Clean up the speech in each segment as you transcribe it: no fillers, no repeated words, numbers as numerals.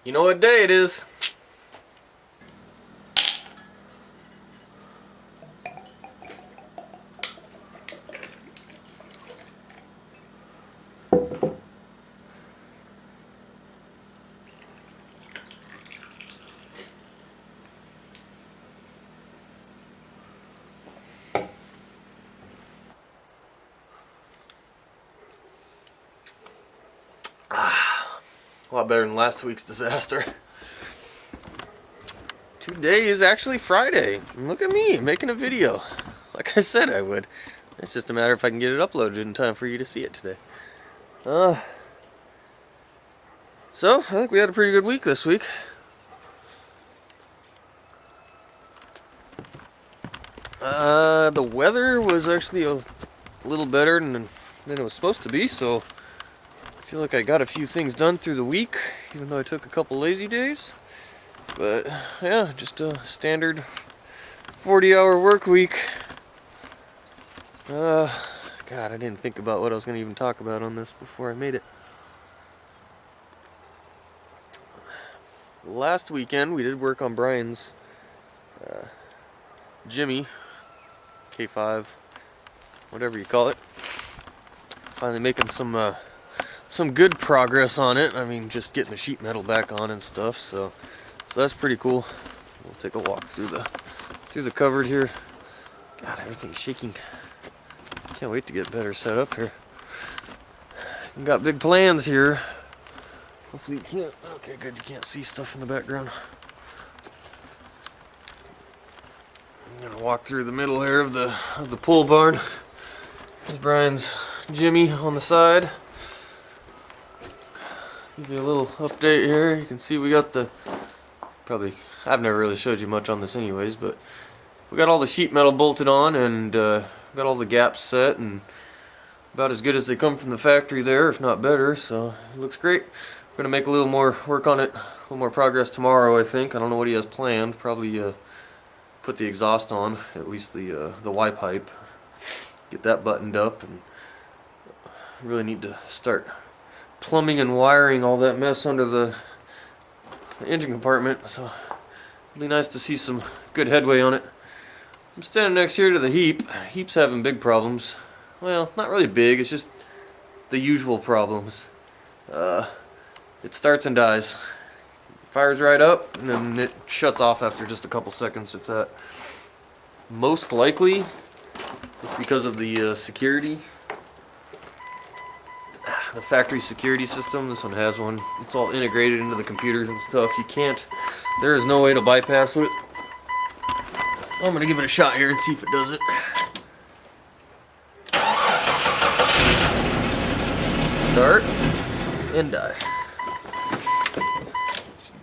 You know what day it is. A lot better than last week's disaster. Today is actually Friday. Look at me making a video. Like I said I would. It's just a matter if I can get it uploaded in time for you to see it today. So, I think we had a pretty good week this week. The weather was actually a little better than it was supposed to be, so I feel like I got a few things done through the week, even though I took a couple lazy days. But yeah, just a standard 40-hour work week. God, I didn't think about what I was going to even talk about on this before I made it. Last weekend we did work on Brian's Jimmy K5, whatever you call it. Finally making some good progress on it. I mean, just getting the sheet metal back on and stuff. So that's pretty cool. We'll take a walk through the cupboard here. God, everything's shaking. Can't wait to get better set up here. We've got big plans here. Hopefully you can't. Okay, good. You can't see stuff in the background. I'm gonna walk through the middle here of the pole barn. There's Brian's Jimmy on the side. Give you a little update here. You can see we got I've never really showed you much on this anyways, but we got all the sheet metal bolted on and got all the gaps set and about as good as they come from the factory there, if not better, so it looks great. We're gonna make a little more work on it, a little more progress tomorrow, I think. I don't know what he has planned. Probably put the exhaust on, at least the Y pipe. Get that buttoned up, and really need to start plumbing and wiring all that mess under the engine compartment. So it'll be nice to see some good headway on it. I'm standing next here to the heap. Heap's having big problems. Well, not really big. It's just the usual problems. It starts and dies. Fires right up, and then it shuts off after just a couple seconds, if that. Most likely, it's because of the security. The factory security system. This one has one. It's all integrated into the computers and stuff. There is no way to bypass it. So I'm going to give it a shot here and see if it does it. Start and die.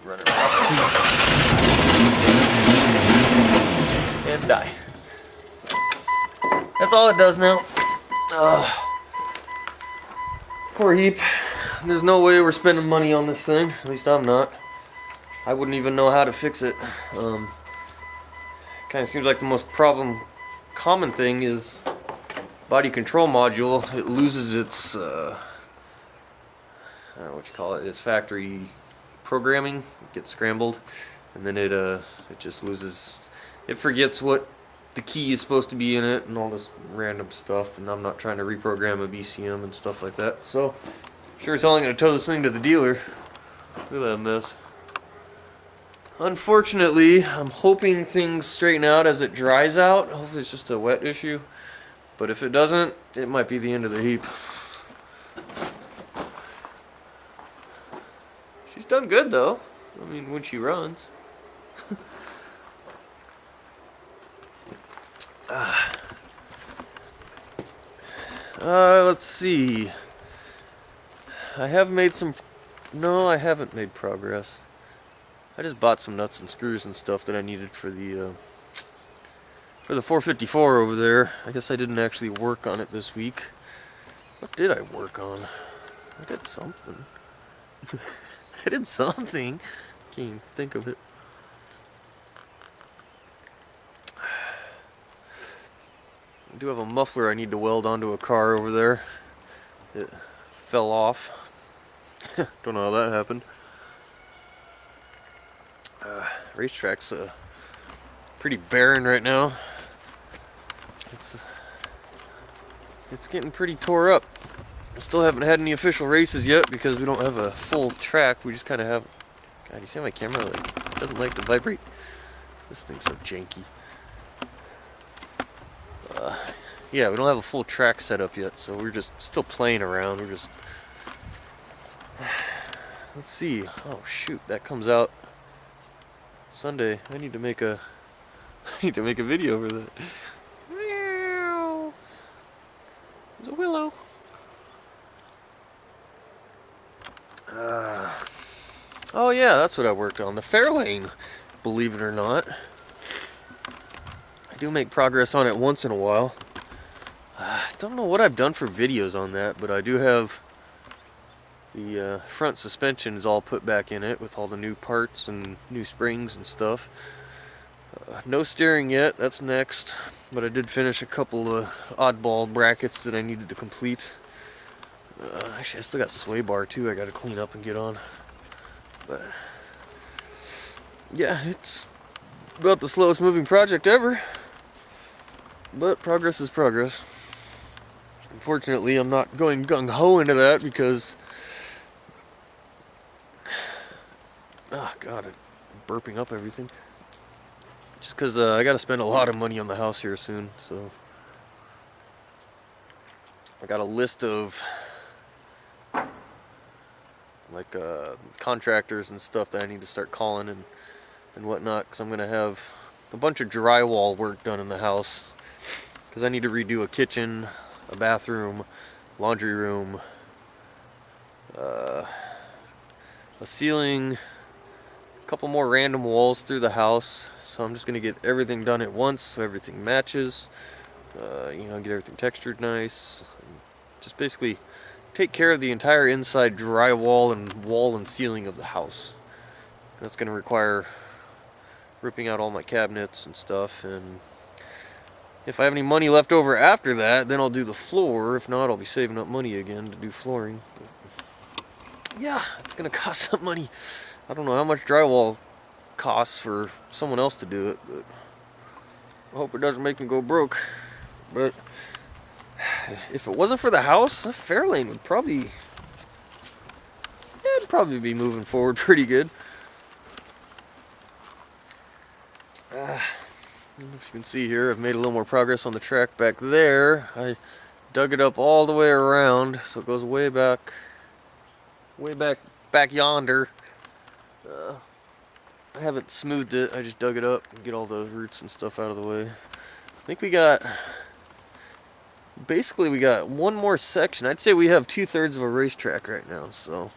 Run it off too. And die. So, that's all it does now. Poor heap. There's no way we're spending money on this thing. At least I'm not. I wouldn't even know how to fix it. Kind of seems like the most common thing is body control module. It loses its I don't know what you call it. Its factory programming. It gets scrambled, and then it just loses. It forgets what the key is supposed to be in it and all this random stuff, and I'm not trying to reprogram a BCM and stuff like that. So sure as hell I'm going to tow this thing to the dealer. Look at that mess. Unfortunately, I'm hoping things straighten out as it dries out. Hopefully it's just a wet issue, but if it doesn't, it might be the end of the heap. She's done good though. I mean, when she runs. Let's see. I have made some. No, I haven't made progress. I just bought some nuts and screws and stuff that I needed for the 454 over there. I guess I didn't actually work on it this week. What did I work on? I did something. I did something. Can't even think of it. I do have a muffler I need to weld onto a car over there. It fell off. Don't know how that happened. Racetrack's pretty barren right now. It's getting pretty tore up. I still haven't had any official races yet because we don't have a full track. We just kind of have. God, you see my camera? Like, it doesn't like to vibrate. This thing's so janky. Yeah, we don't have a full track set up yet, so we're just still playing around. We're just. Let's see. Oh shoot, that comes out Sunday. I need to make a. I need to make a video for that. Meow. There's a willow. Oh yeah, that's what I worked on. The Fairlane, believe it or not. I do make progress on it once in a while. Don't know what I've done for videos on that, but I do have the front suspension is all put back in it with all the new parts and new springs and stuff. No steering yet, that's next, but I did finish a couple of oddball brackets that I needed to complete. Actually, I still got sway bar too I gotta clean up and get on. But yeah, it's about the slowest moving project ever. But progress is progress. Unfortunately, I'm not going gung-ho into that because... Oh god, I'm burping up everything. Just because I gotta spend a lot of money on the house here soon, so... I got a list of... like contractors and stuff that I need to start calling and whatnot, because I'm going to have a bunch of drywall work done in the house, because I need to redo a kitchen, a bathroom, laundry room, a ceiling, a couple more random walls through the house. So I'm just going to get everything done at once so everything matches, you know, get everything textured nice, just basically take care of the entire inside drywall and wall and ceiling of the house. That's going to require ripping out all my cabinets and stuff, and if I have any money left over after that, then I'll do the floor. If not, I'll be saving up money again to do flooring. But yeah, it's going to cost some money. I don't know how much drywall costs for someone else to do it, but I hope it doesn't make me go broke. But if it wasn't for the house, the Fairlane would probably... yeah, it'd probably be moving forward pretty good. I don't know if you can see here, I've made a little more progress on the track back there. I dug it up all the way around, so it goes way back yonder. I haven't smoothed it, I just dug it up and get all the roots and stuff out of the way. I think we got... basically we got one more section. I'd say we have 2/3 of a racetrack right now, so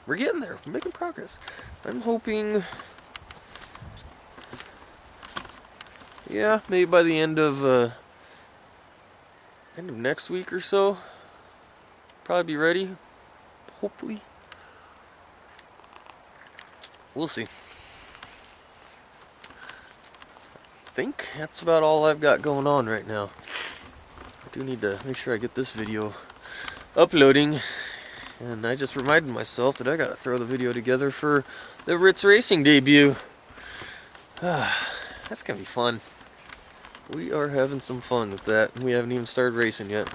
we're getting there. We're making progress. I'm hoping, yeah, maybe by the end of next week or so, probably be ready. Hopefully, we'll see. I think that's about all I've got going on right now. I do need to make sure I get this video uploading, and I just reminded myself that I gotta throw the video together for the Ritz Racing debut. That's gonna be fun. We are having some fun with that. We haven't even started racing yet.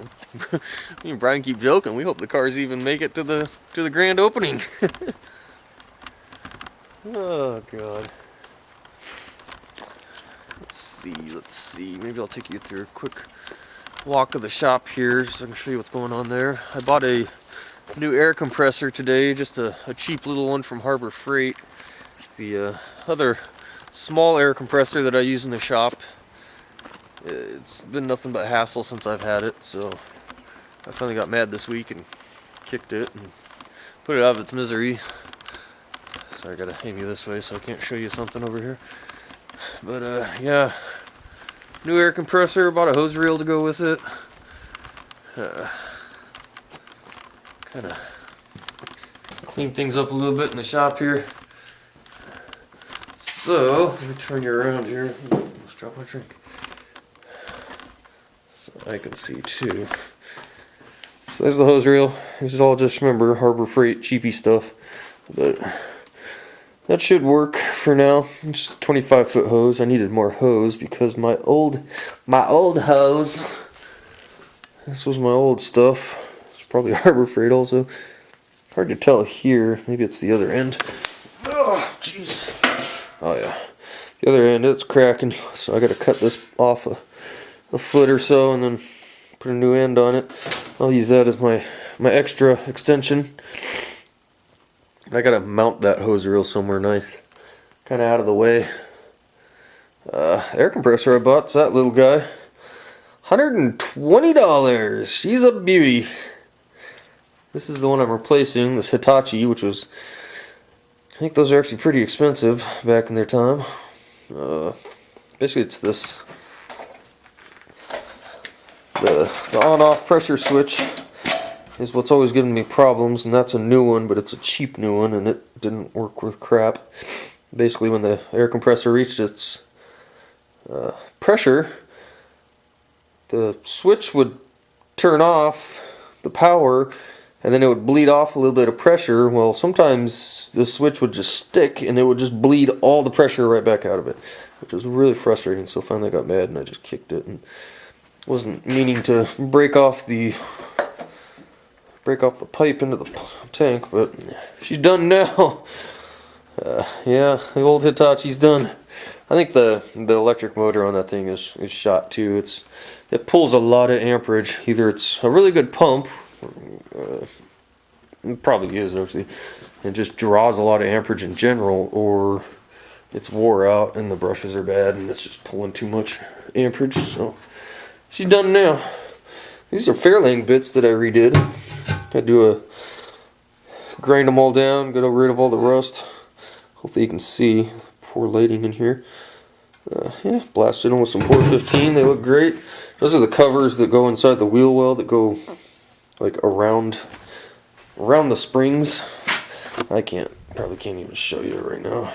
Me and Brian keep joking. We hope the cars even make it to the grand opening. Oh god. Let's see. Maybe I'll take you through a quick walk of the shop here so I can show you what's going on there. I bought a new air compressor today, just a cheap little one from Harbor Freight. The other small air compressor that I use in the shop, it's been nothing but hassle since I've had it, so I finally got mad this week and kicked it and put it out of its misery. Sorry, I gotta aim you this way so I can't show you something over here. But yeah, new air compressor, bought a hose reel to go with it. Kind of clean things up a little bit in the shop here. So, let me turn you around here. Let's drop my drink. So I can see too. So there's the hose reel. This is all just, remember, Harbor Freight cheapy stuff. But that should work for now. It's just a 25-foot hose. I needed more hose because my old hose. This was my old stuff. It's probably Harbor Freight also. Hard to tell here. Maybe it's the other end. Oh, jeez. Oh yeah. The other end, it's cracking. So I got to cut this off a foot or so and then put a new end on it. I'll use that as my extra extension. I gotta mount that hose reel somewhere nice, kind of out of the way. Air compressor I bought, it's that little guy. $120. She's a beauty. This is the one I'm replacing, this Hitachi, which was, I think those are actually pretty expensive back in their time. Basically it's this, the on-off pressure switch is what's always giving me problems, and that's a new one, but it's a cheap new one, and it didn't work with crap. Basically, when the air compressor reached its pressure, the switch would turn off the power, and then it would bleed off a little bit of pressure. Well, sometimes the switch would just stick, and it would just bleed all the pressure right back out of it, which was really frustrating. So finally I got mad, and I just kicked it, and wasn't meaning to break off the pipe into the tank, but she's done now. Yeah, the old Hitachi's done. I think the electric motor on that thing is shot too. It pulls a lot of amperage. Either it's a really good pump, it probably is actually, it just draws a lot of amperage in general, or it's wore out and the brushes are bad and it's just pulling too much amperage. So she's done now. These are Fairlane bits that I redid. I grind them all down, get rid of all the rust. Hopefully you can see. Poor lighting in here. Yeah, blasted them with some 415. They look great. Those are the covers that go inside the wheel well, that go like around the springs. Probably can't even show you right now.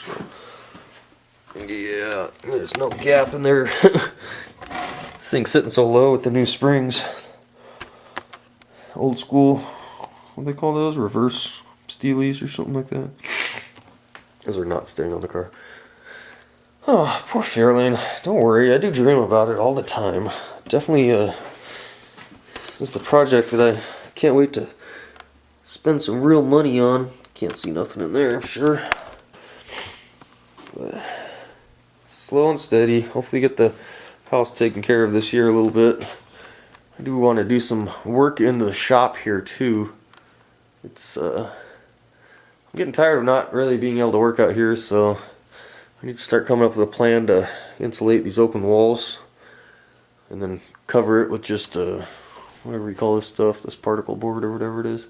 So, yeah, there's no gap in there. This thing's sitting so low with the new springs. Old school, what do they call those? Reverse steelies or something like that. Those are not staying on the car. Oh, poor Fairlane. Don't worry, I do dream about it all the time. Definitely, it's the project that I can't wait to spend some real money on. Can't see nothing in there, I'm sure. But slow and steady. Hopefully get the house taken care of this year a little bit. I do want to do some work in the shop here too. I'm getting tired of not really being able to work out here, so I need to start coming up with a plan to insulate these open walls and then cover it with just whatever you call this stuff, this particle board or whatever it is.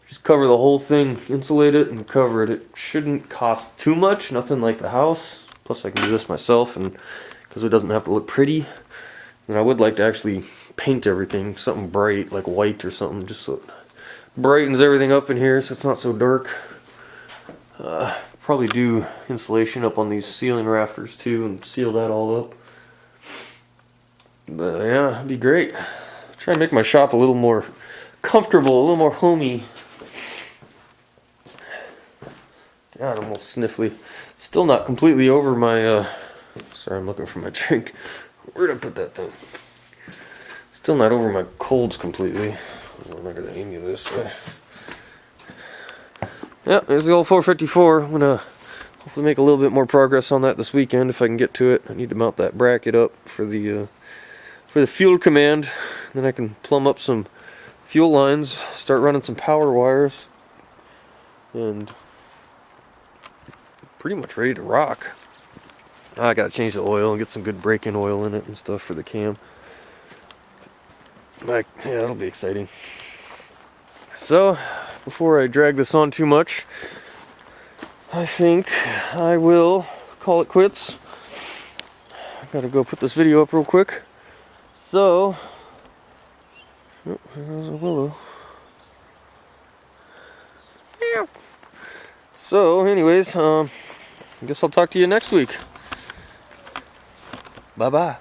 Just cover the whole thing, insulate it and cover it. It shouldn't cost too much, nothing like the house. Plus I can do this myself, and because it doesn't have to look pretty. And I would like to actually paint everything something bright, like white or something, just so it brightens everything up in here so it's not so dark. Probably do insulation up on these ceiling rafters too and seal that all up. But yeah, it'd be great. Try and make my shop a little more comfortable, a little more homey. God, I'm all sniffly. Still not completely over my sorry, I'm looking for my drink. Where'd I put that thing? Still not over my colds completely. I'm not gonna aim you this way. Yeah, there's the old 454. I'm gonna hopefully make a little bit more progress on that this weekend if I can get to it. I need to mount that bracket up for the fuel command. Then I can plumb up some fuel lines, start running some power wires, and pretty much ready to rock. I gotta change the oil and get some good break-in oil in it and stuff for the cam. Yeah, that'll be exciting. So, before I drag this on too much, I think I will call it quits. I've got to go put this video up real quick. So, oh, there's a willow. So, anyways, I guess I'll talk to you next week. Bye-bye.